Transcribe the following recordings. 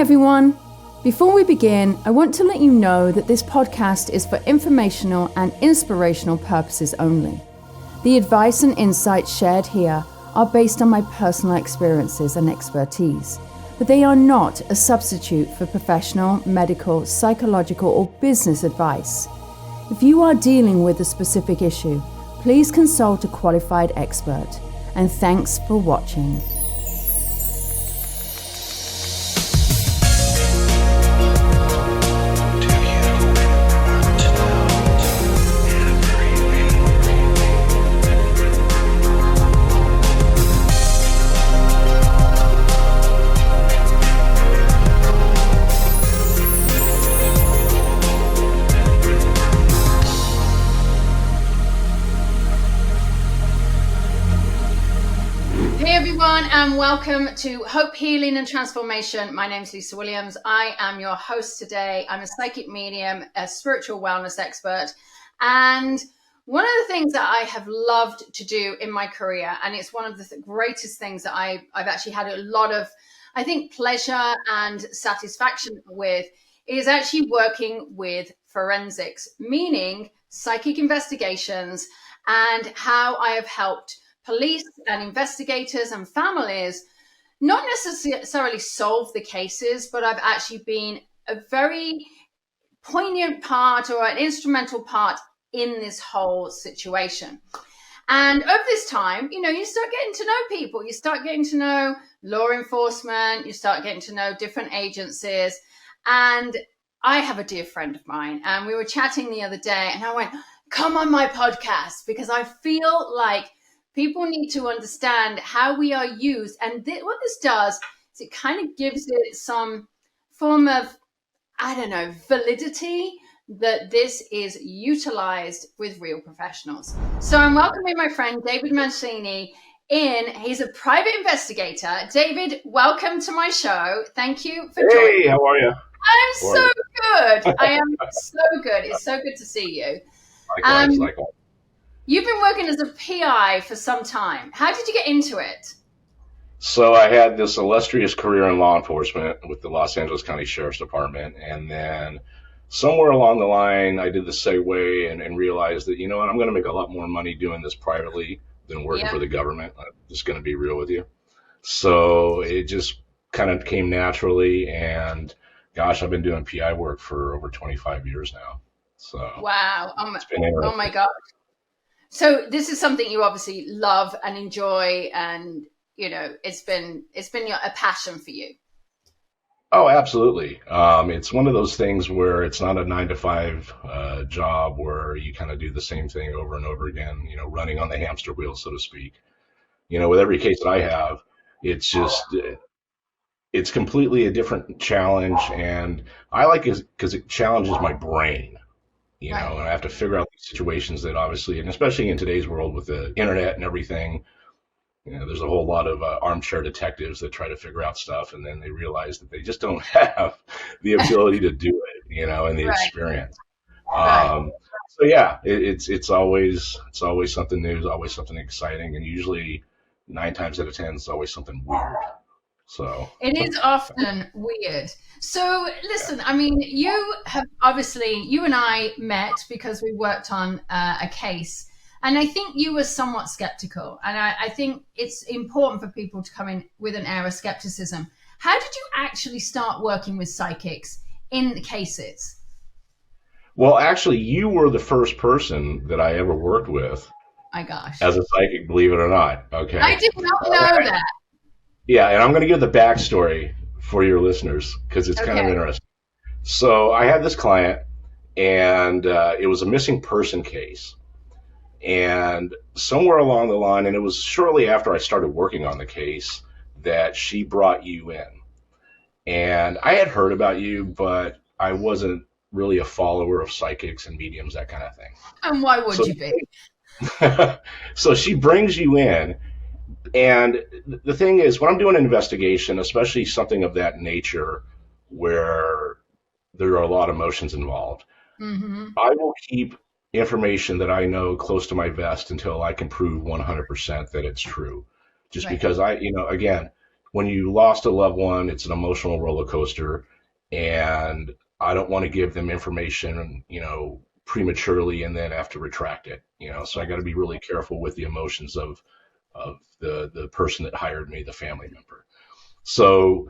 everyone. Before we begin, I want to let you know that this podcast is for informational and inspirational purposes only. The advice and insights shared here are based on my personal experiences and expertise, but they are not a substitute for professional, medical, psychological, or business advice. If you are dealing with a specific issue, please consult a qualified expert. And thanks for watching. And welcome to Hope, Healing and Transformation. My name is Lisa Williams. I am your host today. I'm a psychic medium, a spiritual wellness expert. And one of the things that I have loved to do in my career, and it's one of the greatest things that I've actually had a lot of, I think, pleasure and satisfaction with, is actually working with forensics, meaning psychic investigations, and how I have helped police and investigators and families not necessarily solve the cases, but I've actually been a very poignant part or an instrumental part in this whole situation. And over this time, you start getting to know people. You start getting to know law enforcement. You start getting to know different agencies. And I have a dear friend of mine, and we were chatting the other day, and I went, come on my podcast, because I feel like people need to understand how we are used. And what this does is it kind of gives it some form of, validity that this is utilized with real professionals. So I'm welcoming my friend, David Mancini, in. He's a private investigator. David, welcome to my show. Thank you for joining. Hey, how are you? I'm so good. I am so good. It's so good to see you. Likewise. You've been working as a PI for some time. How did you get into it? So I had this illustrious career in law enforcement with the Los Angeles County Sheriff's Department. And then somewhere along the line, I did the segue and realized that, I'm going to make a lot more money doing this privately than working for the government. I'm just going to be real with you. So it just kind of came naturally. And gosh, I've been doing PI work for over 25 years now. So wow. Oh my God. So this is something you obviously love and enjoy, and it's been a passion for you. Oh, absolutely. It's one of those things where it's not a 9-to-5 job where you kind of do the same thing over and over again, running on the hamster wheel, so to speak. With every case that I have, it's just it's completely a different challenge, and I like it because it challenges my brain. And I have to figure out these situations that obviously, and especially in today's world with the internet and everything, there's a whole lot of armchair detectives that try to figure out stuff, and then they realize that they just don't have the ability to do it, and the experience. So yeah, it's always something new, it's always something exciting, and usually 9 times out of 10, it's always something weird. So it is often weird. So listen, you and I met because we worked on a case, and I think you were somewhat skeptical. And I think it's important for people to come in with an air of skepticism. How did you actually start working with psychics in the cases? Well, actually, you were the first person that I ever worked with. My gosh. As a psychic, believe it or not. Okay. I did not know that. Yeah, and I'm going to give the backstory for your listeners because it's kind of interesting. So I had this client, and it was a missing person case. And somewhere along the line, and it was shortly after I started working on the case, that she brought you in. And I had heard about you, but I wasn't really a follower of psychics and mediums, that kind of thing. And why would you be? So she brings you in. And the thing is, when I'm doing an investigation, especially something of that nature where there are a lot of emotions involved, I will keep information that I know close to my vest until I can prove 100% that it's true. Just because again, when you lost a loved one, it's an emotional roller coaster, and I don't want to give them information, prematurely and then have to retract it, So I got to be really careful with the emotions of the person that hired me, the family member. So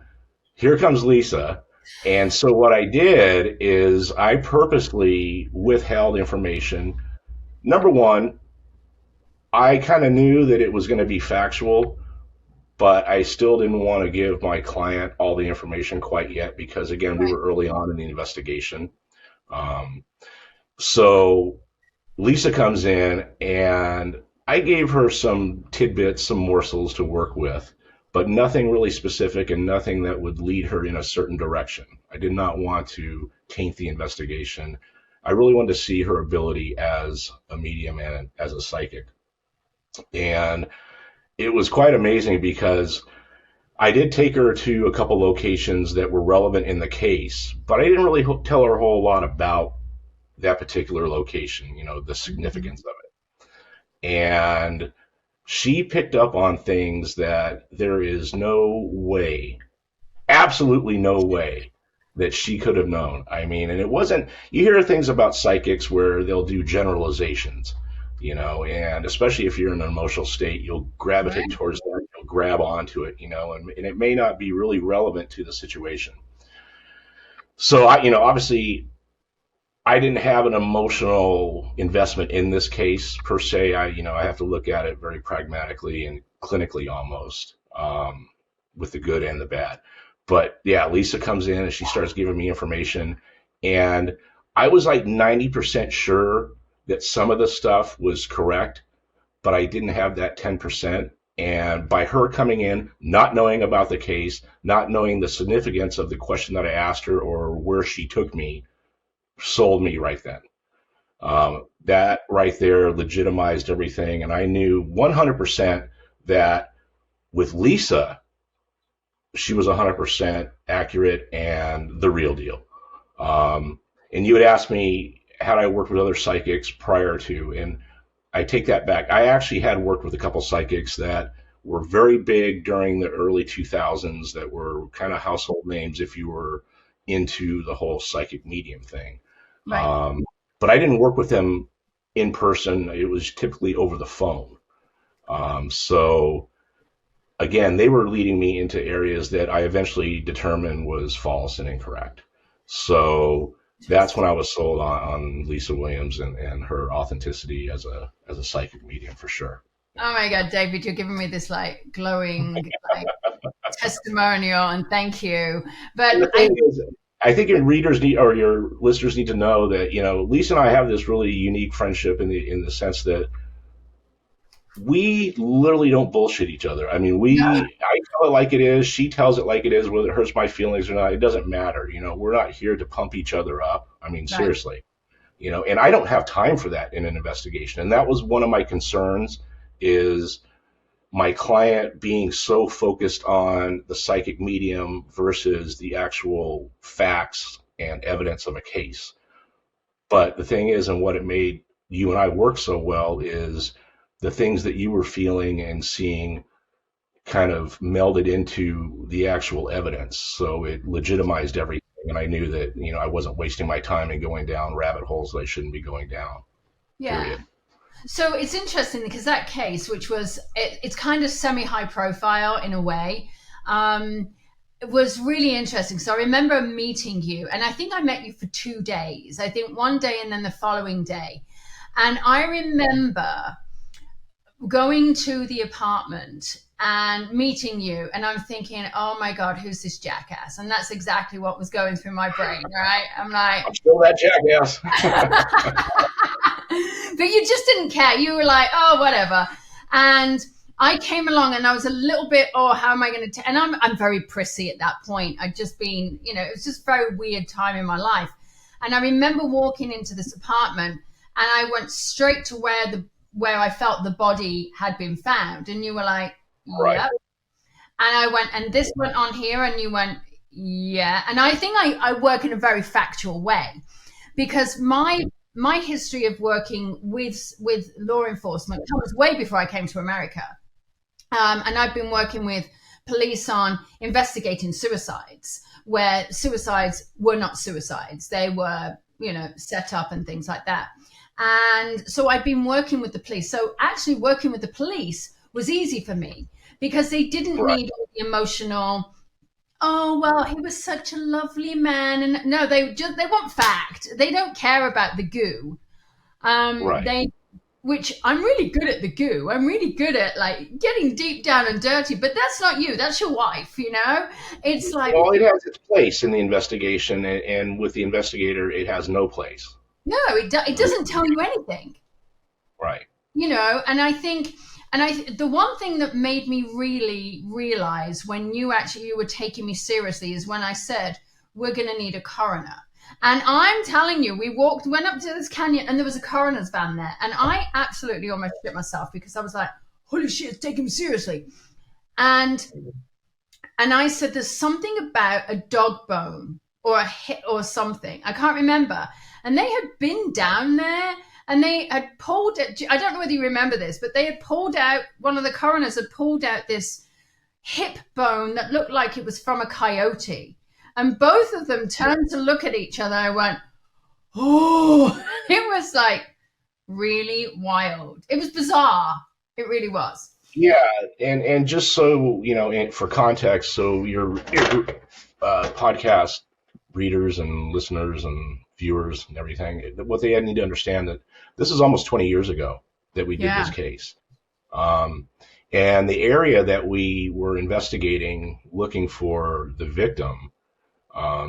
here comes Lisa. And so what I did is I purposely withheld information. Number one, I kind of knew that it was going to be factual, but I still didn't want to give my client all the information quite yet because, again, we were early on in the investigation. So Lisa comes in, and I gave her some tidbits, some morsels to work with, but nothing really specific and nothing that would lead her in a certain direction. I did not want to taint the investigation. I really wanted to see her ability as a medium and as a psychic. And it was quite amazing because I did take her to a couple locations that were relevant in the case, but I didn't really tell her a whole lot about that particular location, the significance of it. And she picked up on things that there is no way, absolutely no way, that she could have known. I mean, and it wasn't, you hear things about psychics where they'll do generalizations, and especially if you're in an emotional state, you'll gravitate towards that, you'll grab onto it, and it may not be really relevant to the situation. So obviously I didn't have an emotional investment in this case per se. I have to look at it very pragmatically and clinically almost, with the good and the bad. But yeah, Lisa comes in and she starts giving me information, and I was like 90% sure that some of the stuff was correct, but I didn't have that 10%. And by her coming in, not knowing about the case, not knowing the significance of the question that I asked her or where she took me, sold me right then. That right there legitimized everything. And I knew 100% that with Lisa, she was 100% accurate and the real deal. And you had asked me, had I worked with other psychics prior to, and I take that back. I actually had worked with a couple psychics that were very big during the early 2000s that were kind of household names if you were into the whole psychic medium thing. Right. But I didn't work with them in person. It was typically over the phone. So again, they were leading me into areas that I eventually determined was false and incorrect. So that's when I was sold on Lisa Williams and her authenticity as a psychic medium for sure. Oh my God, David, you're giving me this like glowing testimonial, and thank you. But I think your readers need, or your listeners need to know that, Lisa and I have this really unique friendship in the sense that we literally don't bullshit each other. I mean, I tell it like it is. She tells it like it is, whether it hurts my feelings or not. It doesn't matter. We're not here to pump each other up. I mean, seriously, and I don't have time for that in an investigation. And that was one of my concerns, is my client being so focused on the psychic medium versus the actual facts and evidence of a case. But the thing is, and what it made you and I work so well, is the things that you were feeling and seeing kind of melded into the actual evidence. So it legitimized everything. And I knew that, I wasn't wasting my time and going down rabbit holes that I shouldn't be going down. Yeah. Period. So it's interesting because that case, which was, it's kind of semi-high profile in a way, it was really interesting. So I remember meeting you, and I think I met you for 2 days. I think one day and then the following day. And I remember going to the apartment and meeting you, and I'm thinking, oh my God, who's this jackass? And that's exactly what was going through my brain, right? I'm like, I'm still that jackass. But you just didn't care. You were like, oh, whatever. And I came along and I was a little bit, oh, how am I going to, and I'm very prissy at that point. I'd just been, it was just a very weird time in my life. And I remember walking into this apartment, and I went straight to where I felt the body had been found. And you were like, right. Yep. And I went, and this went on here, and you went, yeah. And I think I work in a very factual way, because my history of working with law enforcement comes way before I came to America. And I've been working with police on investigating suicides, where suicides were not suicides. They were, set up and things like that. And so I'd been working with the police. So actually working with the police was easy for me because they didn't need all the emotional, oh, well, he was such a lovely man. And no, they want fact. They don't care about the goo. Which I'm really good at the goo. I'm really good at like getting deep down and dirty, but that's not you. That's your wife, It's like, well, it has its place in the investigation, and with the investigator, it has no place. No, it doesn't tell you anything. Right. And I think, the one thing that made me really realize when you were taking me seriously is when I said, we're going to need a coroner. And I'm telling you, we went up to this canyon and there was a coroner's van there. And I absolutely almost shit myself because I was like, holy shit, take him seriously. And I said, there's something about a dog bone or a hit or something. I can't remember. And they had been down there and they had pulled it. I don't know whether you remember this, but they had pulled out, one of the coroners had pulled out this hip bone that looked like it was from a coyote. And both of them turned to look at each other. I went, oh, it was like really wild. It was bizarre. It really was. Yeah. And just so, for context, so your podcast readers and listeners and viewers and everything, what they need to understand that this is almost 20 years ago that we did this case. And the area that we were investigating, looking for the victim,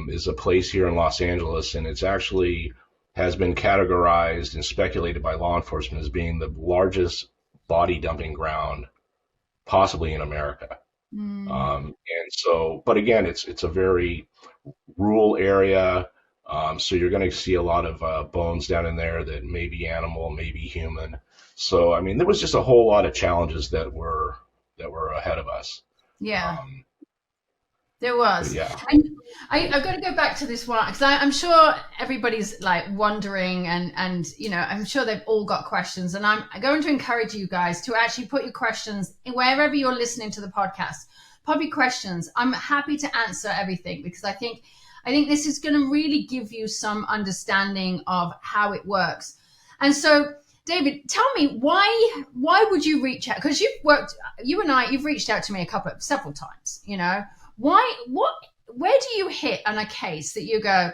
is a place here in Los Angeles, and it's actually has been categorized and speculated by law enforcement as being the largest body dumping ground possibly in America. And so, but again, it's a very rural area, so you're going to see a lot of bones down in there that may be animal, maybe human. So, I mean, there was just a whole lot of challenges that were ahead of us. Yeah. There was. Yeah. I've got to go back to this one because I'm sure everybody's like wondering and I'm sure they've all got questions, and I'm going to encourage you guys to actually put your questions wherever you're listening to the podcast. Pop your questions. I'm happy to answer everything because I think this is going to really give you some understanding of how it works. And so, David, tell me why would you reach out? Because you've reached out to me several times, where do you hit on a case that you go,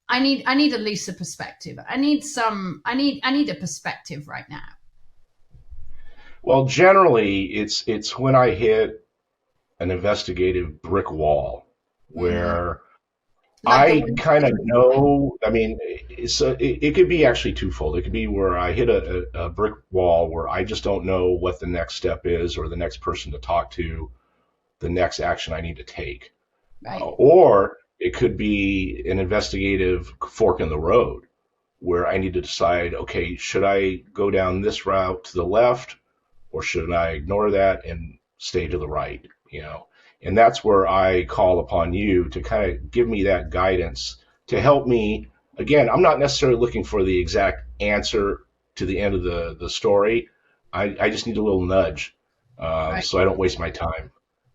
I need a Lisa perspective. I need a perspective right now. Well, generally it's when I hit an investigative brick wall where I kind of know, I mean, it could be actually twofold. It could be where I hit a brick wall where I just don't know what the next step is or the next person to talk to, the next action I need to take. Right. Or it could be an investigative fork in the road where I need to decide, okay, should I go down this route to the left or should I ignore that and stay to the right, And that's where I call upon you to kind of give me that guidance to help me. Again, I'm not necessarily looking for the exact answer to the end of the story. I just need a little nudge so I don't waste my time.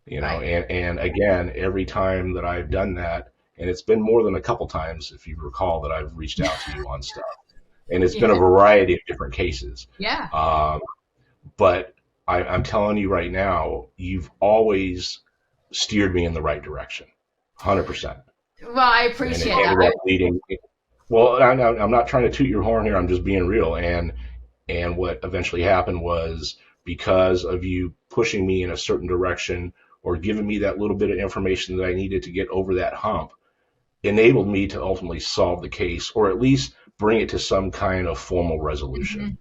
And again, every time that I've done that, and it's been more than a couple times, if you recall, that I've reached out to you on stuff, and it's been a variety of different cases. Yeah. But I'm telling you right now, you've always steered me in the right direction, 100%. Well, I appreciate that. Well, I'm not trying to toot your horn here. I'm just being real. And what eventually happened was because of you pushing me in a certain direction or giving me that little bit of information that I needed to get over that hump, enabled me to ultimately solve the case or at least bring it to some kind of formal resolution. Mm-hmm.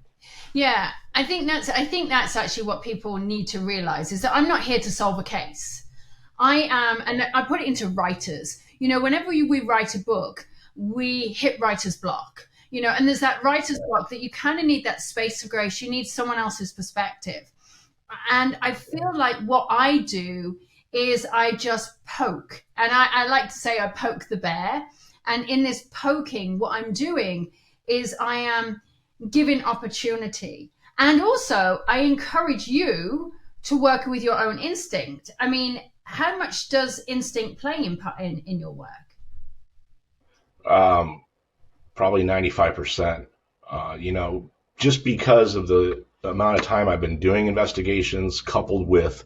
Yeah, I think that's actually what people need to realize is that I'm not here to solve a case. I am, and I put it into writers. Whenever we write a book, we hit writer's block. And there's that writer's block that you kind of need that space of grace. You need someone else's perspective. And I feel like what I do is I just poke. And I like to say I poke the bear. And in this poking, what I'm doing is I am giving opportunity. And also, I encourage you to work with your own instinct. I mean, how much does instinct play in your work? Probably 95%. Just because of the amount of time I've been doing investigations, coupled with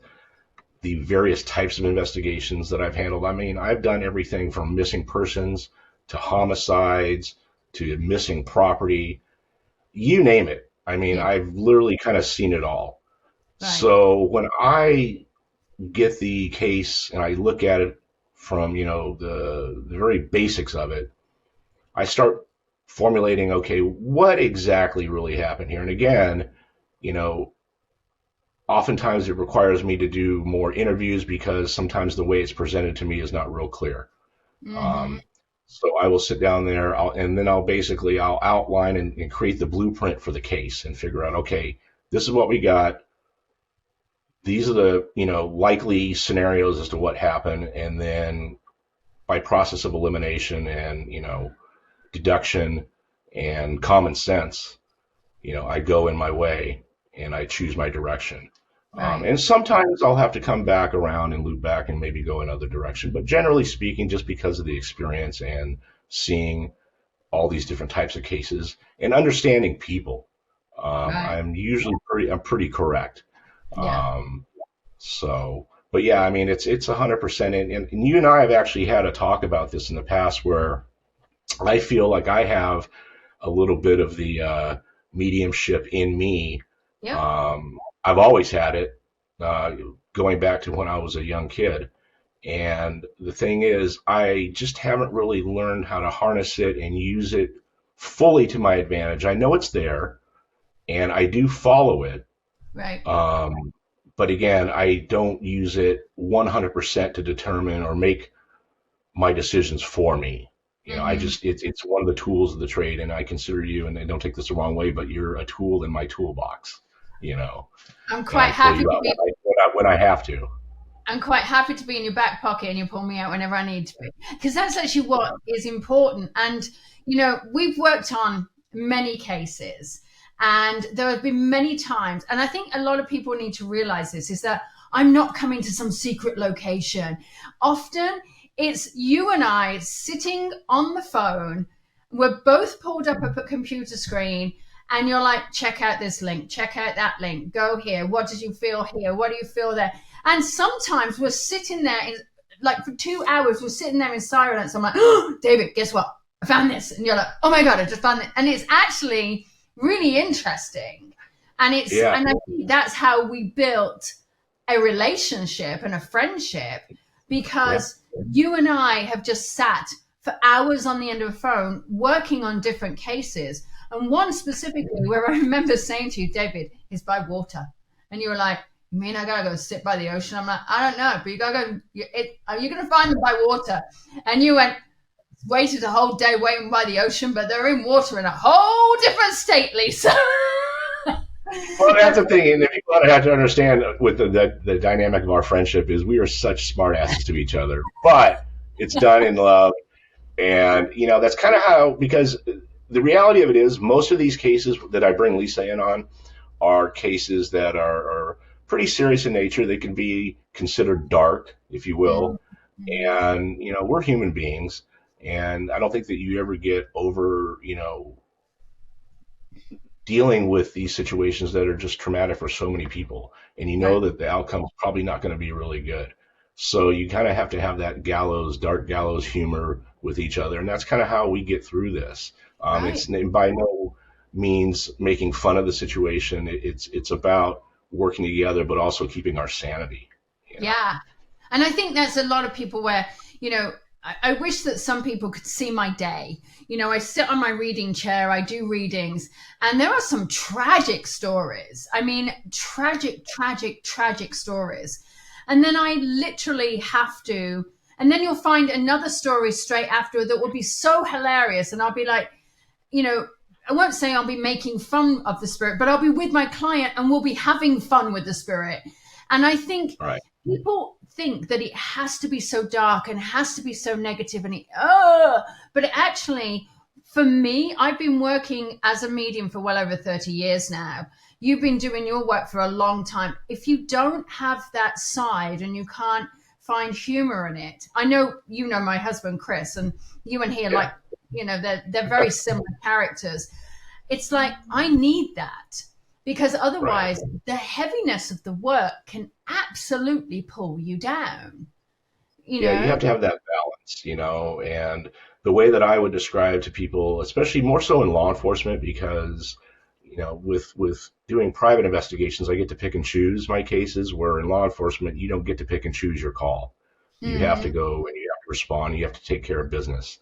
the various types of investigations that I've handled. I mean, I've done everything from missing persons to homicides to missing property, you name it. I mean, Yeah. I've literally kind of seen it all. Right. So when I get the case and I look at it from, the very basics of it, I start formulating, okay, what exactly really happened here? And again, you know, oftentimes it requires me to do more interviews because sometimes the way it's presented to me is not real clear. Mm-hmm. Um, so I will sit down there and then I'll outline and create the blueprint for the case and figure out, okay, this is what we got. These are the, likely scenarios as to what happened. And then by process of elimination and, deduction and common sense, I go in my way and I choose my direction. Right. And sometimes I'll have to come back around and loop back and maybe go another direction. But generally speaking, just because of the experience and seeing all these different types of cases and understanding people, Right. I'm pretty correct. Yeah. But yeah, I mean, it's 100%. And you and I have actually had a talk about this in the past where I feel like I have a little bit of the mediumship in me. Yep. I've always had it, going back to when I was a young kid. And the thing is, I just haven't really learned how to harness it and use it fully to my advantage. I know it's there, and I do follow it. Right. But again, I don't use it 100% to determine or make my decisions for me. Mm-hmm. It's one of the tools of the trade, and I consider you, and don't take this the wrong way, but you're a tool in my toolbox, I'm and I quite pull happy you to out be. when I have to. I'm quite happy to be in your back pocket and you pull me out whenever I need to be. Because that's actually what is important. And, we've worked on many cases and there have been many times. And I think a lot of people need to realize this is that I'm not coming to some secret location. Often it's you and I sitting on the phone. We're both pulled up at a computer screen and you're like, check out this link, check out that link, go here. What did you feel here? What do you feel there? And sometimes we're sitting there like for 2 hours, we're sitting there in silence. I'm like, oh, David, guess what? I found this. And you're like, oh my God, I just found it. And it's actually really interesting. And Yeah, and I think that's how we built a relationship and a friendship yeah, because you and I have just sat for hours on the end of a phone working on different cases. And one specifically where I remember saying to you, David, is by water. And you were like, you mean I gotta go sit by the ocean? I'm like, I don't know, but you gotta go. Are you gonna find them by water? And you waited a whole day waiting by the ocean, but they're in water in a whole different state, Lisa. well, that's the thing, and people have to understand with the dynamic of our friendship is we are such smart asses to each other, but it's done in love, and that's kind of how, because the reality of it is most of these cases that I bring Lisa in on are cases that are pretty serious in nature. They can be considered dark, if you will. Mhm. And, we're human beings. And I don't think that you ever get over, dealing with these situations that are just traumatic for so many people. And you know Right. that the outcome is probably not going to be really good. So you kind of have to have that dark gallows humor with each other. And that's kind of how we get through this. Right. It's by no means making fun of the situation. It's about working together, but also keeping our sanity. Yeah. And I think there's a lot of people where, I wish that some people could see my day. I sit on my reading chair, I do readings, and there are some tragic stories. I mean, tragic, tragic, tragic stories. And then I literally have to, and then you'll find another story straight after that will be so hilarious. And I'll be like, you know, I won't say I'll be making fun of the spirit, but I'll be with my client and we'll be having fun with the spirit. And I think Right. people think that it has to be so dark and has to be so negative but actually, for me, I've been working as a medium for well over 30 years now. You've been doing your work for a long time. If you don't have that side and you can't find humor in it. I know, you know, my husband, Chris, and you and he are like, you know, they're very similar characters. It's like, I need that, because otherwise the heaviness of the work can absolutely pull you down, you Yeah, you know? have to have that balance, and the way that I would describe to people, especially more so in law enforcement, because with doing private investigations, I get to pick and choose my cases, where in law enforcement, you don't get to pick and choose your call. You have to Mm-hmm. go and you have to respond. You have to take care of business.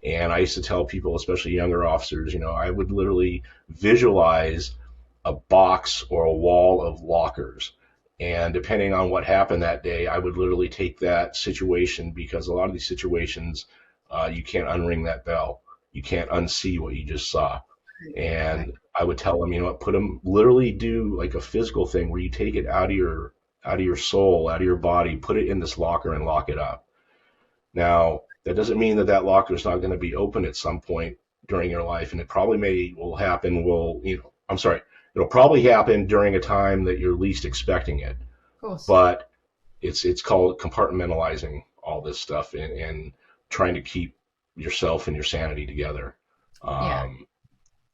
And I used to tell people, especially younger officers, I would literally visualize a box or a wall of lockers. And depending on what happened that day, I would literally take that situation, because a lot of these situations, you can't unring that bell. You can't unsee what you just saw. Right. And I would tell them, put them, literally do like a physical thing where you take it out of your soul, out of your body, put it in this locker and lock it up. Now, that doesn't mean that that locker is not going to be open at some point during your life, and it probably I'm sorry, it'll probably happen during a time that you're least expecting it. Of course. But it's called compartmentalizing all this stuff, and trying to keep yourself and your sanity together. Yeah.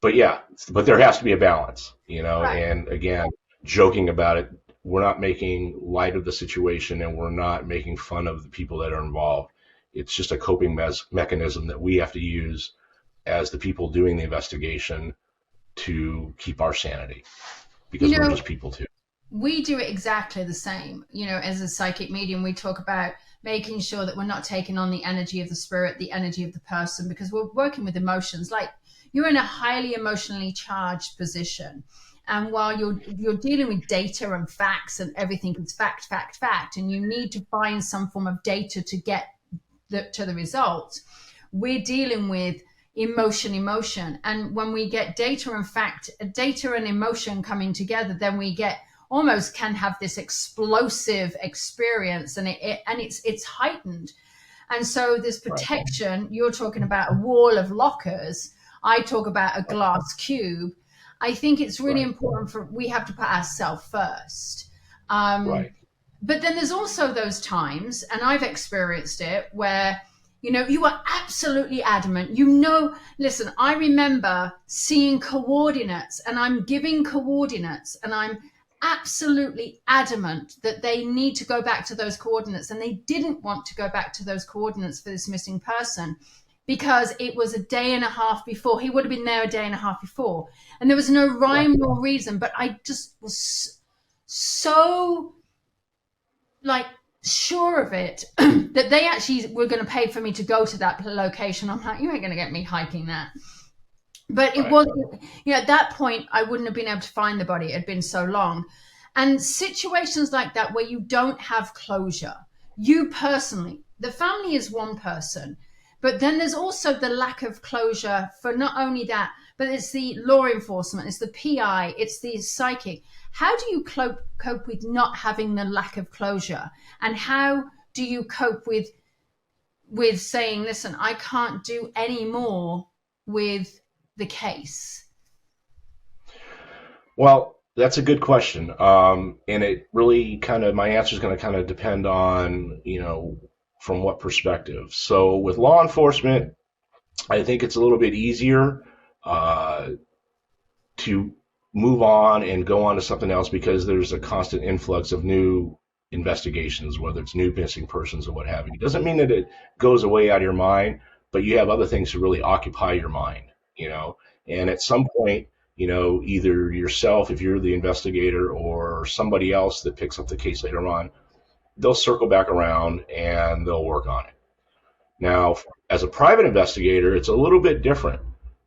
But yeah, but there has to be a balance, Right. and again, joking about it, we're not making light of the situation, and we're not making fun of the people that are involved. It's just a coping mechanism that we have to use as the people doing the investigation to keep our sanity, because You we're know, just people too. we do it exactly the same. You know, as a psychic medium, we talk about making sure that we're not taking on the energy of the spirit, the energy of the person, because we're working with emotions. Like, you're in a highly emotionally charged position. And while you're dealing with data and facts, and everything is fact, fact, fact, and you need to find some form of data to get to the result, we're dealing with emotion. And when we get data and fact, data and emotion coming together, then we get, almost can have this explosive experience, and it's heightened. And so this Right. protection, you're talking about a wall of lockers, I talk about a glass cube. I think it's really Right. important for, we have to put ourselves first. um, Right. but then there's also those times, and I've experienced it, where you are absolutely adamant. Listen, I remember seeing coordinates, and I'm giving coordinates, and I'm absolutely adamant that they need to go back to those coordinates, and they didn't want to go back to those coordinates for this missing person, because it was a day and a half before. He would have been there a day and a half before, and there was no Right. rhyme nor reason. But I just was so, like, sure of it that they actually were going to pay for me to go to that location. I'm like, you ain't going to get me hiking that. But it Right. wasn't, at that point, I wouldn't have been able to find the body. It had been so long. And situations like that, where you don't have closure, you personally, the family is one person, but then there's also the lack of closure for not only that, but it's the law enforcement, it's the PI, it's the psychic. How do you cope with not having the lack of closure? And how do you cope with saying, listen, I can't do any more with the case? Well, that's a good question. And it really my answer is going to kind of depend on, from what perspective. So with law enforcement, I think it's a little bit easier uh, to move on and go on to something else, because there's a constant influx of new investigations, whether it's new missing persons or what have you. It doesn't mean that it goes away out of your mind, but you have other things to really occupy your mind, and at some point, either yourself, if you're the investigator, or somebody else that picks up the case later on, they'll circle back around and they'll work on it. Now, as a private investigator, it's a little bit different,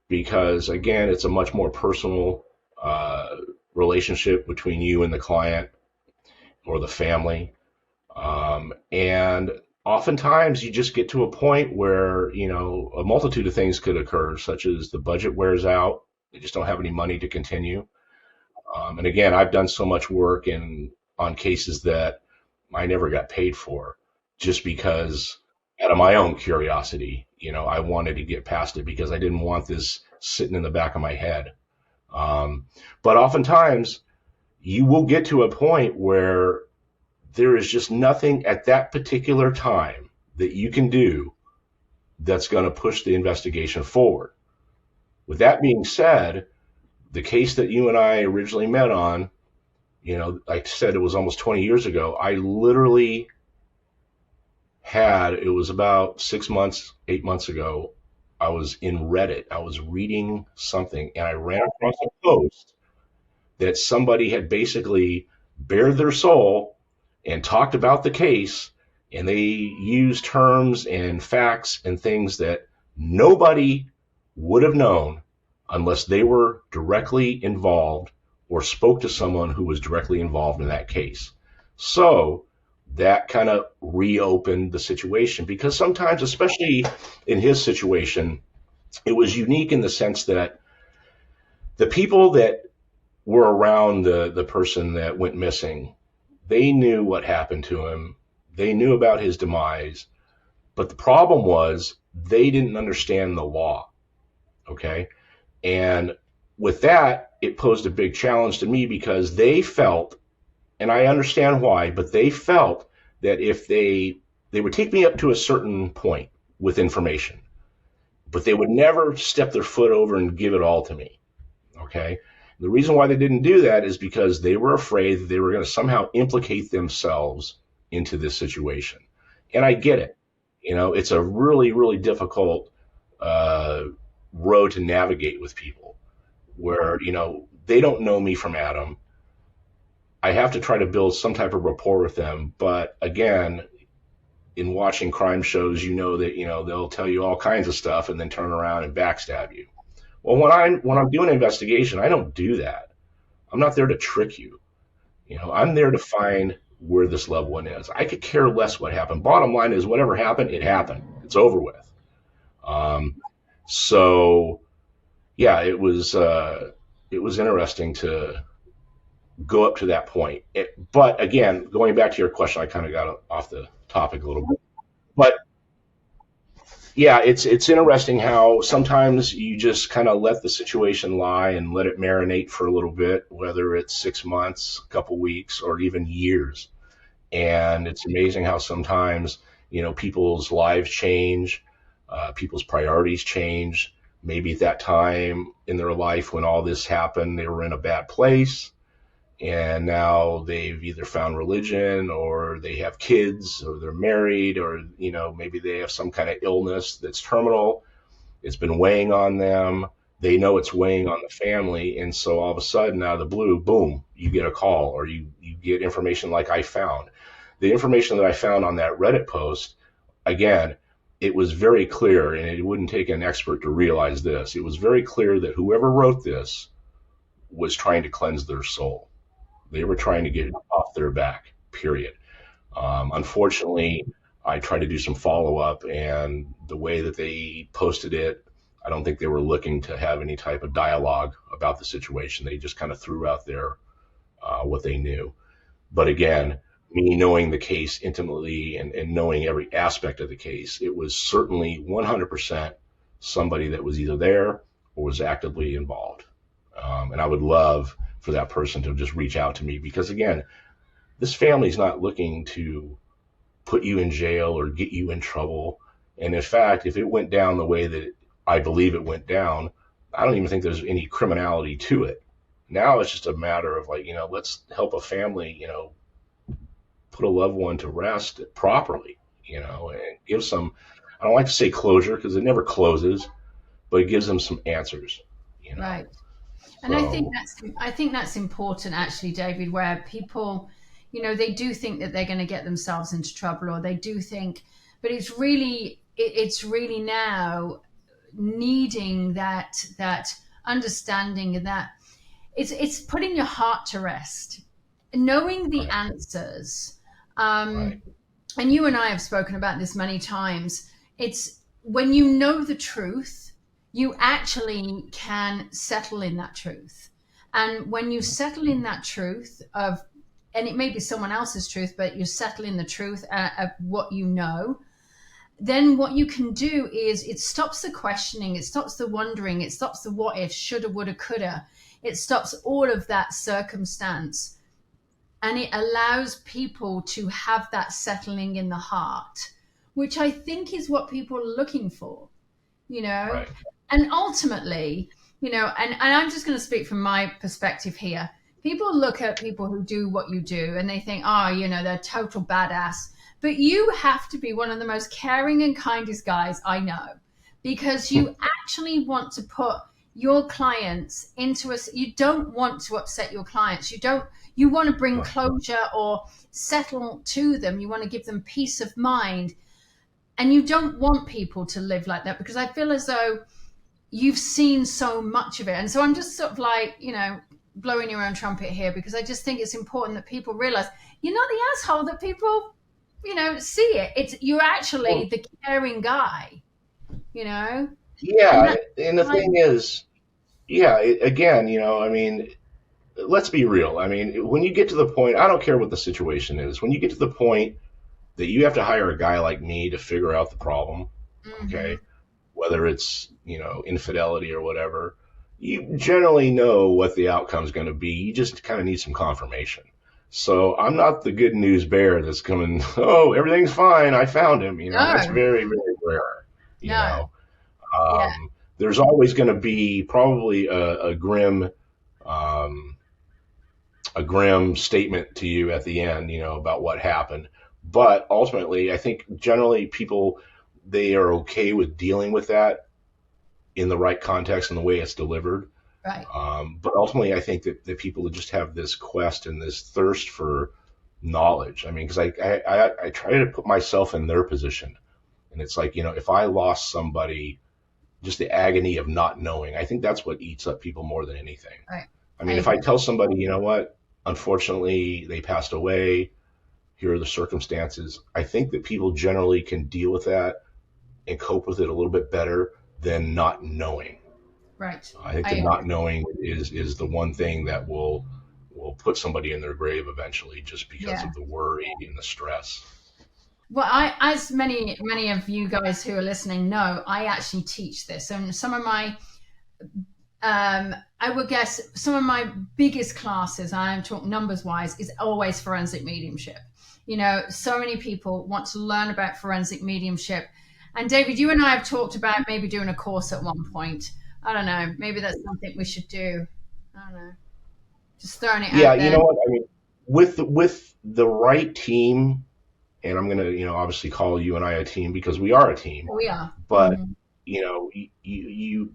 because, again, it's a much more personal uh, relationship between you and the client or the family. And oftentimes you just get to a point where, a multitude of things could occur, such as the budget wears out. They just don't have any money to continue. And again, I've done so much work on cases that I never got paid for, just because, out of my own curiosity, I wanted to get past it, because I didn't want this sitting in the back of my head. But oftentimes you will get to a point where there is just nothing at that particular time that you can do that's going to push the investigation forward. With that being said, the case that you and I originally met on, like I said, it was almost 20 years ago. I literally it was about 6 months, 8 months ago. I was in Reddit. I was reading something and I ran across a post that somebody had basically bared their soul and talked about the case, and they used terms and facts and things that nobody would have known unless they were directly involved or spoke to someone who was directly involved in that case. So that kind of reopened the situation, because sometimes, especially in his situation, it was unique in the sense that the people that were around the person that went missing, they knew what happened to him. They knew about his demise. But the problem was they didn't understand the law. Okay. And with that, it posed a big challenge to me, because they felt, and I understand why, but they felt that if they would take me up to a certain point with information, but they would never step their foot over and give it all to me. Okay. The reason why they didn't do that is because they were afraid that they were going to somehow implicate themselves into this situation. And I get it. It's a really, really difficult road to navigate with people where, they don't know me from Adam. I have to try to build some type of rapport with them. But again, in watching crime shows, that, they'll tell you all kinds of stuff and then turn around and backstab you. Well, when I'm doing an investigation, I don't do that. I'm not there to trick you. I'm there to find where this loved one is. I could care less what happened. Bottom line is, whatever happened, it happened. It's over with. So yeah, it was interesting to go up to that point. But again, going back to your question, I kind of got off the topic a little bit. But yeah, it's interesting how sometimes you just kind of let the situation lie and let it marinate for a little bit, whether it's 6 months, a couple weeks, or even years. And it's amazing how sometimes, people's lives change, people's priorities change. Maybe at that time in their life when all this happened, they were in a bad place. And now they've either found religion, or they have kids, or they're married, or, maybe they have some kind of illness that's terminal. It's been weighing on them. They know it's weighing on the family. And so all of a sudden, out of the blue, boom, you get a call, or you get information like I found. The information that I found on that Reddit post, again, it was very clear, and it wouldn't take an expert to realize this. It was very clear that whoever wrote this was trying to cleanse their soul. They were trying to get it off their back, period. Unfortunately, I tried to do some follow-up, and the way that they posted it, I don't think they were looking to have any type of dialogue about the situation. They just kind of threw out there what they knew. But again, me knowing the case intimately and knowing every aspect of the case, it was certainly 100% somebody that was either there or was actively involved. And I would love for that person to just reach out to me, because again, this family's not looking to put you in jail or get you in trouble. And in fact, if it went down the way that I believe it went down, I don't even think there's any criminality to it. Now it's just a matter of let's help a family, put a loved one to rest properly, and give some, I don't like to say closure because it never closes, but it gives them some answers, Right. And I think that's important, actually, David, where people, they do think that they're going to get themselves into trouble, or they do think, but it's really now needing that understanding, that it's putting your heart to rest, knowing the answers. Right. And you and I have spoken about this many times. It's when you know the truth, you actually can settle in that truth. And when you settle in that truth and it may be someone else's truth, but you settle in the truth of what you know, then what you can do is it stops the questioning, it stops the wondering, it stops the what if, shoulda, woulda, coulda. It stops all of that circumstance. and it allows people to have that settling in the heart, which I think is what people are looking for, you know. Right. And ultimately, you know, and I'm just going to speak from my perspective here. People look at people who do what you do and they think, oh, you know, they're total badass. But you have to be one of the most caring and kindest guys I know, because you actually want to put your clients into a, you don't want to upset your clients. You want to bring closure or settle to them. You want to give them peace of mind. And you don't want people to live like that, because I feel as though you've seen so much of it. And so I'm just sort of like, you know, blowing your own trumpet here, because I just think it's important that people realize you're not the asshole that people, you know, see it. It's, you're actually the caring guy, you know? Yeah. And the thing is, yeah, again, you know, I mean, let's be real. I mean, when you get to the point, I don't care what the situation is, when you get to the point that you have to hire a guy like me to figure out the problem, okay, whether it's, you know, infidelity or whatever, you generally know what the outcome is going to be. You just kind of need some confirmation. So I'm not the good news bear that's coming, oh, everything's fine, I found him. You know, that's very, very rare. You know, there's always going to be probably a grim statement to you at the end, you know, about what happened. But ultimately, I think generally people, they are okay with dealing with that in the right context and the way it's delivered. Right. But ultimately, I think that people just have this quest and this thirst for knowledge. I mean, because I try to put myself in their position. And it's like, you know, if I lost somebody, just the agony of not knowing, I think that's what eats up people more than anything. Right. I mean, if I tell somebody, you know what, unfortunately, they passed away, here are the circumstances, I think that people generally can deal with that and cope with it a little bit better than not knowing. Right. I think that not knowing is the one thing that will put somebody in their grave eventually, just because of the worry and the stress. Well, as many of you guys who are listening know, I actually teach this. And some of my, I would guess, some of my biggest classes, I'm talking numbers wise, is always forensic mediumship. You know, so many people want to learn about forensic mediumship. And David, you and I have talked about maybe doing a course at one point. I don't know. Maybe that's something we should do. I don't know. Just throwing it out there. Yeah, you know what? I mean, with the right team, and I'm going to, you know, obviously call you and I a team because we are a team. We are. But, you know, you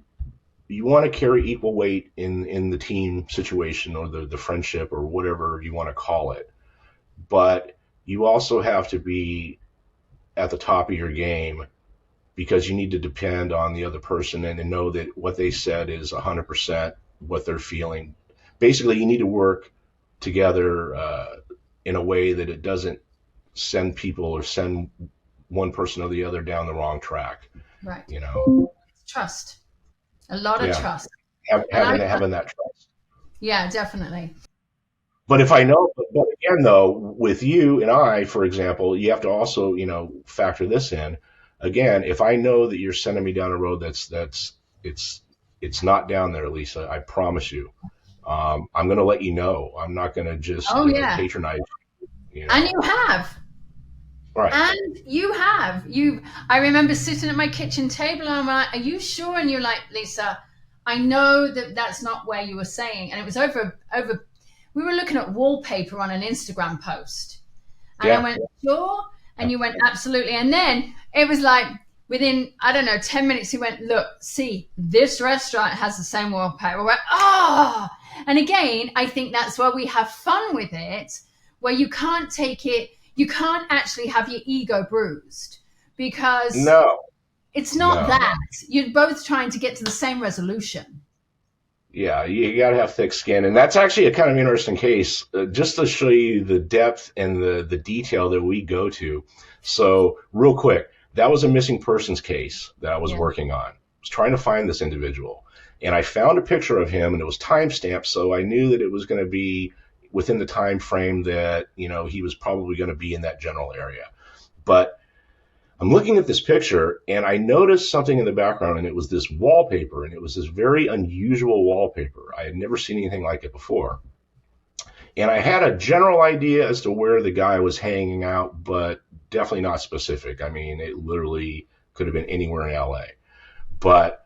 want to carry equal weight in the team situation or the friendship or whatever you want to call it. But you also have to be at the top of your game, because you need to depend on the other person and know that what they said is 100% what they're feeling. Basically, you need to work together in a way that it doesn't send people or send one person or the other down the wrong track. Right. You know, trust. A lot of trust. Having that trust. Yeah, definitely. But if I know, but again, though, with you and I, for example, you have to also, you know, factor this in. Again, if I know that you're sending me down a road it's not down there, Lisa, I promise you. I'm going to let you know. I'm not going to just patronize you. And you have. Right. And you have. I remember sitting at my kitchen table and I'm like, are you sure? And you're like, Lisa, I know that that's not where you were saying. And it was over, we were looking at wallpaper on an Instagram post. And I went, sure? And you went, absolutely. And then it was like, within, I don't know, 10 minutes, he went, look, see, this restaurant has the same wallpaper. We went, And again, I think that's where we have fun with it, where you can't take it, you can't actually have your ego bruised, because it's not that. You're both trying to get to the same resolution. Yeah, you got to have thick skin. And that's actually a kind of interesting case, just to show you the depth and the detail that we go to. So real quick, that was a missing persons case that I was working on. I was trying to find this individual. And I found a picture of him, and it was timestamped, so I knew that it was going to be within the time frame that, you know, he was probably going to be in that general area. But I'm looking at this picture, and I noticed something in the background, and it was this wallpaper, and it was this very unusual wallpaper. I had never seen anything like it before. And I had a general idea as to where the guy was hanging out, but definitely not specific. I mean, it literally could have been anywhere in LA. But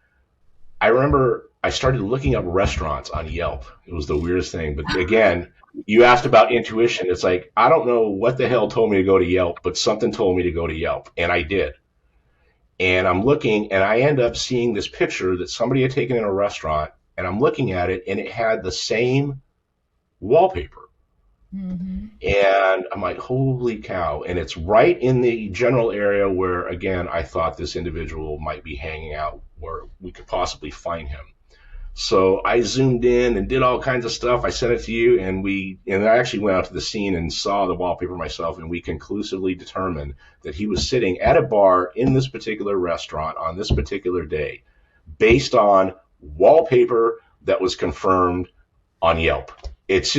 I remember I started looking up restaurants on Yelp. It was the weirdest thing. But again, you asked about intuition. It's like, I don't know what the hell told me to go to Yelp, but something told me to go to Yelp. And I did. And I'm looking, and I end up seeing this picture that somebody had taken in a restaurant. And I'm looking at it, and it had the same wallpaper. Mm-hmm. And I'm like, holy cow. And it's right in the general area where, again, I thought this individual might be hanging out, where we could possibly find him. So I zoomed in and did all kinds of stuff. I sent it to you, and I actually went out to the scene and saw the wallpaper myself, and we conclusively determined that he was sitting at a bar in this particular restaurant on this particular day, based on wallpaper that was confirmed on Yelp. It's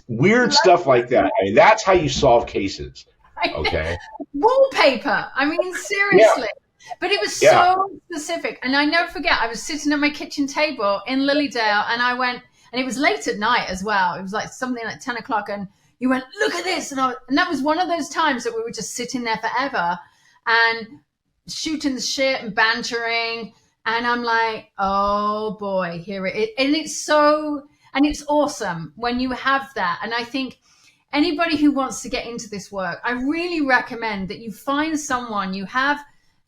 weird stuff like that. I mean, that's how you solve cases. Okay. Wallpaper. I mean, seriously. Yeah. But it was so specific. And I never forget, I was sitting at my kitchen table in Lilydale, and I went, and it was late at night as well. It was like something like 10 o'clock. And you went, look at this. And that was one of those times that we were just sitting there forever and shooting the shit and bantering. And I'm like, oh boy, here it is. And it's awesome when you have that. And I think anybody who wants to get into this work, I really recommend that you find someone, you have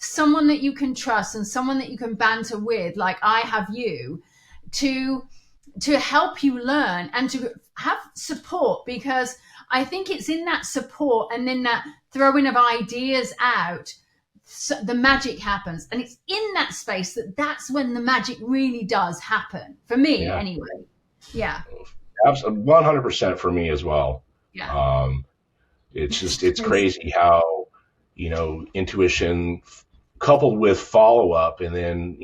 someone that you can trust and someone that you can banter with, like I have you, to help you learn and to have support, because I think it's in that support and then that throwing of ideas out, so the magic happens. And it's in that space that's when the magic really does happen, for me anyway. Yeah. 100% for me as well. Yeah. It's crazy how, intuition coupled with follow up, and then,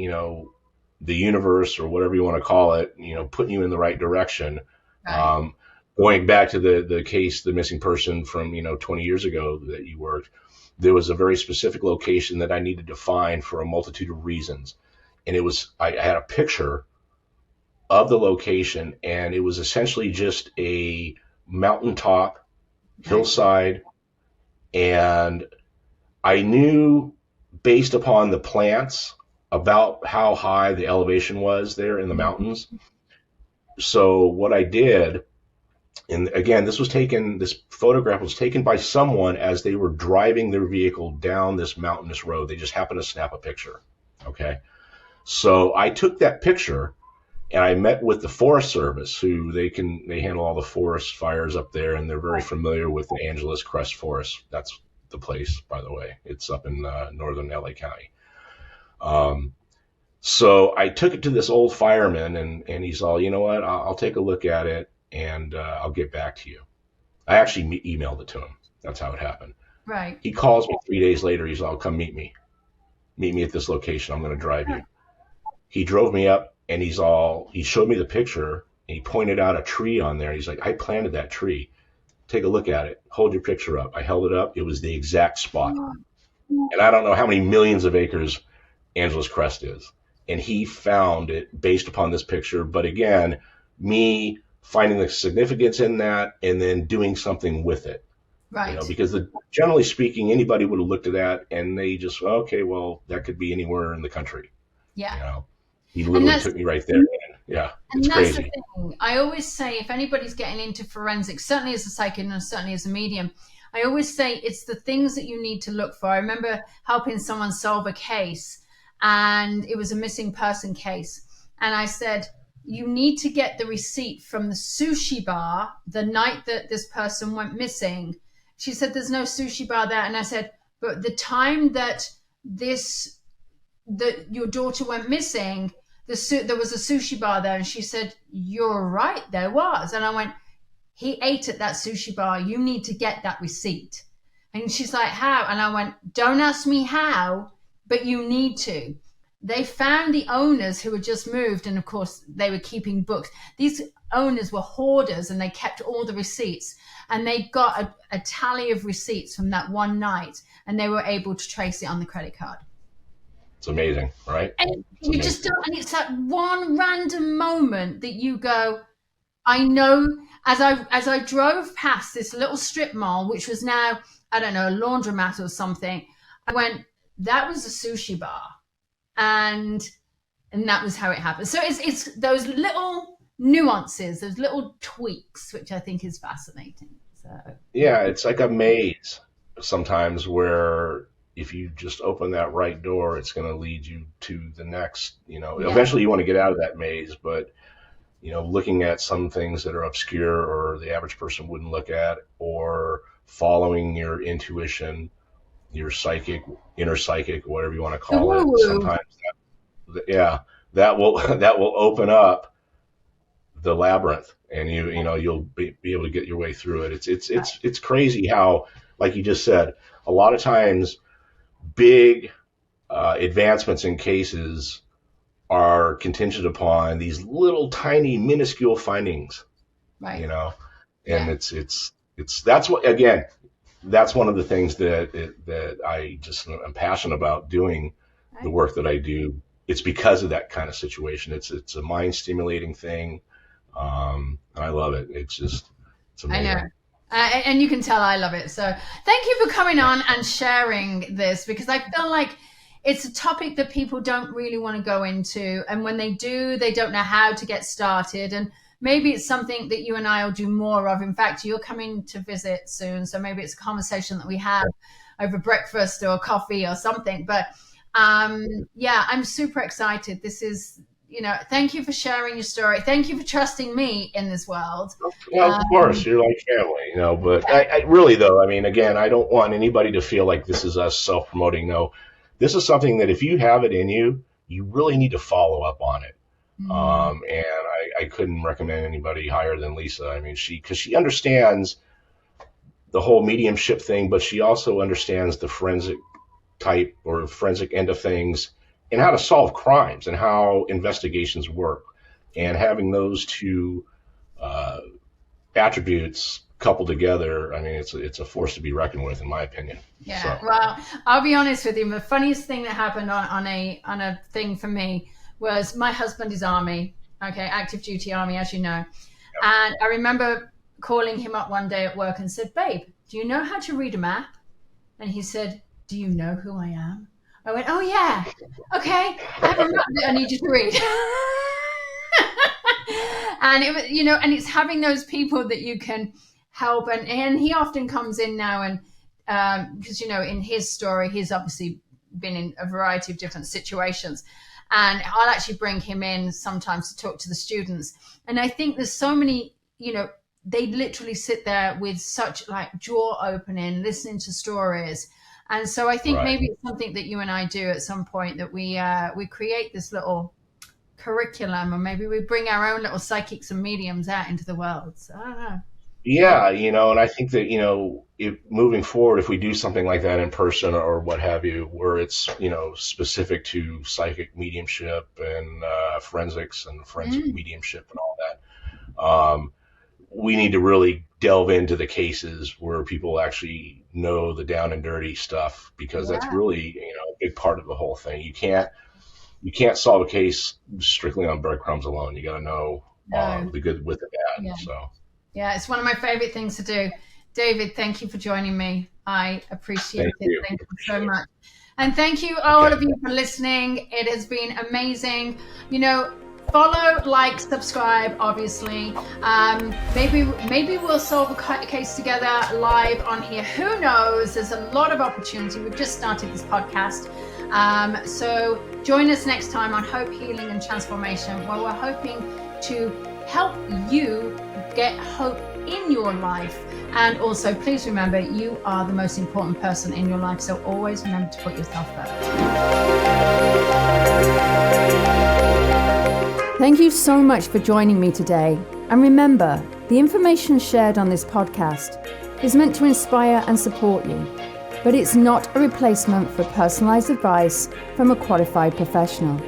the universe or whatever you want to call it, putting you in the right direction. Right. Going back to the case, the missing person from, 20 years ago that you worked, there was a very specific location that I needed to find for a multitude of reasons. And I had a picture of the location, and it was essentially just a mountaintop hillside. And I knew, based upon the plants, about how high the elevation was there in the mountains. So what I did, and again, this photograph was taken by someone as they were driving their vehicle down this mountainous road. They just happened to snap a picture. Okay. So I took that picture, and I met with the Forest Service, who they handle all the forest fires up there, and they're very familiar with the Angeles Crest Forest. That's the place, by the way. It's up in northern LA County. So I took it to this old fireman, and he's all, you know what, I'll take a look at it, and I'll get back to you. I actually emailed it to him. That's how it happened. Right. He calls me 3 days later. He's all, come meet me. Meet me at this location. I'm going to drive you. He drove me up. And he showed me the picture, and he pointed out a tree on there. He's like, I planted that tree. Take a look at it. Hold your picture up. I held it up. It was the exact spot. And I don't know how many millions of acres Angeles Crest is. And he found it based upon this picture. But again, me finding the significance in that and then doing something with it. Right. Because generally speaking, anybody would have looked at that and they just, okay, well, that could be anywhere in the country. Yeah. He literally took me right there. Yeah, it's crazy. And that's the thing. I always say, if anybody's getting into forensics, certainly as a psychic and certainly as a medium, I always say it's the things that you need to look for. I remember helping someone solve a case, and it was a missing person case. And I said, you need to get the receipt from the sushi bar the night that this person went missing. She said, there's no sushi bar there. And I said, but the time that your daughter went missing, there was a sushi bar there. And she said, you're right, there was. And I went, he ate at that sushi bar. You need to get that receipt. And she's like, how? And I went, don't ask me how, but you need to. They found the owners who had just moved. And of course, they were keeping books. These owners were hoarders, and they kept all the receipts. And they got a tally of receipts from that one night, and they were able to trace it on the credit card. It's amazing, right? And you just don't, and it's that one random moment that you go, I know, as I drove past this little strip mall, which was now, I don't know, a laundromat or something, I went, that was a sushi bar. And that was how it happened. So it's those little nuances, those little tweaks, which I think is fascinating. So Yeah, it's like a maze sometimes where if you just open that right door, it's going to lead you to the next, eventually you want to get out of that maze, but looking at some things that are obscure or the average person wouldn't look at, or following your intuition, your inner psychic, whatever you want to call it. Sometimes that will open up the labyrinth, and you'll be able to get your way through it. It's crazy how, like you just said, a lot of times big advancements in cases are contingent upon these little tiny minuscule findings, right. And it's that's one of the things that I just am passionate about doing, the work that I do. It's because of that kind of situation. It's a mind stimulating thing. I love it. It's amazing. I know. And you can tell I love it. So thank you for coming on and sharing this, because I feel like it's a topic that people don't really want to go into. And when they do, they don't know how to get started. And maybe it's something that you and I will do more of. In fact, you're coming to visit soon. So maybe it's a conversation that we have over breakfast or coffee or something. But I'm super excited. This is, thank you for sharing your story. Thank you for trusting me in this world. Well, of course, you're like family, but I really, though, I mean, again, I don't want anybody to feel like this is us self-promoting. No, this is something that if you have it in you, you really need to follow up on it. Mm-hmm. And I couldn't recommend anybody higher than Lisa. I mean, because she understands the whole mediumship thing, but she also understands the forensic type or forensic end of things, and how to solve crimes and how investigations work, and having those two attributes coupled together. I mean, it's a force to be reckoned with, in my opinion. Yeah. So. Well, I'll be honest with you. The funniest thing that happened on a thing for me was my husband is Army, active duty Army, as you know. Yep. And I remember calling him up one day at work and said, "Babe, do you know how to read a map?" And he said, "Do you know who I am?" I went, "Oh yeah, okay. I have a map that I need you to read." And it was, and it's having those people that you can help, and he often comes in now, and because in his story, he's obviously been in a variety of different situations, and I'll actually bring him in sometimes to talk to the students. And I think there's so many, they literally sit there with such like jaw opening, listening to stories. And so I think maybe it's something that you and I do at some point, that we create this little curriculum, or maybe we bring our own little psychics and mediums out into the world. So I don't know. Yeah, and I think that, if moving forward, if we do something like that in person or what have you, where it's, specific to psychic mediumship and forensics and forensic mediumship and all that, we need to really delve into the cases where people actually know the down and dirty stuff, because that's really, a big part of the whole thing. You can't solve a case strictly on breadcrumbs alone. You got to know the good with the bad. Yeah. So. Yeah, it's one of my favorite things to do. David, thank you for joining me. I appreciate it. Thank you so much. And thank you, all of you, for listening. It has been amazing. Follow, like, subscribe, obviously. Maybe we'll solve a case together live on here. Who knows? There's a lot of opportunity. We've just started this podcast. So join us next time on Hope, Healing, and Transformation, where we're hoping to help you get hope in your life. And also, please remember, you are the most important person in your life. So always remember to put yourself first. Thank you so much for joining me today. And remember, the information shared on this podcast is meant to inspire and support you, but it's not a replacement for personalized advice from a qualified professional.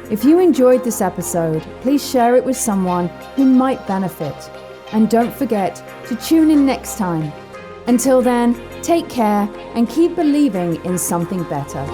If you enjoyed this episode, please share it with someone who might benefit. And don't forget to tune in next time. Until then, take care and keep believing in something better.